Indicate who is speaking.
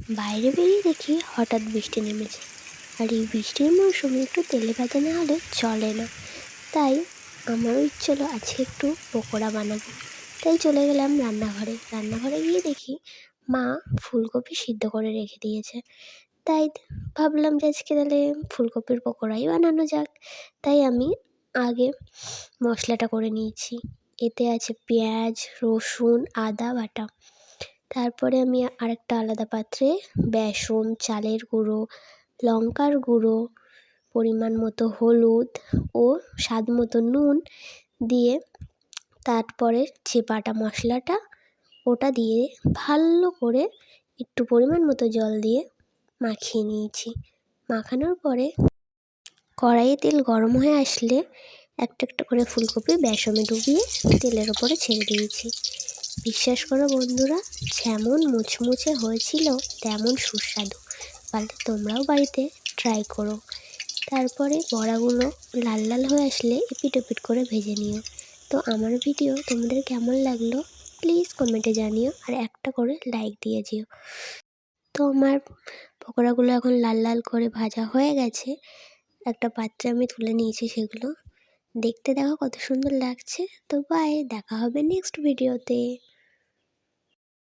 Speaker 1: বাইরে বেরিয়ে দেখি হঠাৎ বৃষ্টি নেমেছে। আর এই বৃষ্টির মৌসুমে একটু তেলে ভাজা না হলে চলে না। তাই আমারও ইচ্ছে হলো আজকে একটু পকোড়া বানাবো। তাই চলে গেলাম রান্নাঘরে গিয়ে দেখি মা ফুলকপি সিদ্ধ করে রেখে দিয়েছে। তাই ভাবলাম যে আজকে তাহলে ফুলকপির পকোড়াই বানানো যাক। তাই আমি আগে মশলাটা করে নিয়েছি। এতে আছে পেঁয়াজ, রসুন, আদা বাটা। তারপরে আমি আরেকটা আলাদা পাত্রে বেসন, চালের গুঁড়ো, লঙ্কার গুঁড়ো, পরিমাণ মতো হলুদ ও স্বাদ মতো নুন দিয়ে তারপরে যে বাটা মশলাটা ওটা দিয়ে ভালো করে একটু পরিমাণ মতো জল দিয়ে মাখিয়ে নিয়েছি। মাখানোর পরে কড়াইয়ে তেল গরম হয়ে আসলে একটা একটা করে ফুলকপি বেসনে ডুবিয়ে তেলের ওপরে ছেড়ে দিয়েছি। বিশ্বাস করো বন্ধুরা, যেমন মুচমুচে হয়েছিল তেমন সুস্বাদু। পারলে তোমরাও বাড়িতে ট্রাই করো। তারপরে বড়াগুলো লাল লাল হয়ে আসলে এপিট ওপিট করে ভেজে নিও। তো আমার ভিডিও তোমাদের কেমন লাগলো প্লিজ কমেন্টে জানিও, আর একটা করে লাইক দিয়ে যেও। তো আমার পকোড়াগুলো এখন লাল লাল করে ভাজা হয়ে গেছে। একটা পাত্রে আমি তুলে নিয়েছি সেগুলো। দেখতে দেখো কত সুন্দর লাগছে। তো বাই, দেখা হবে নেক্সট ভিডিওতে।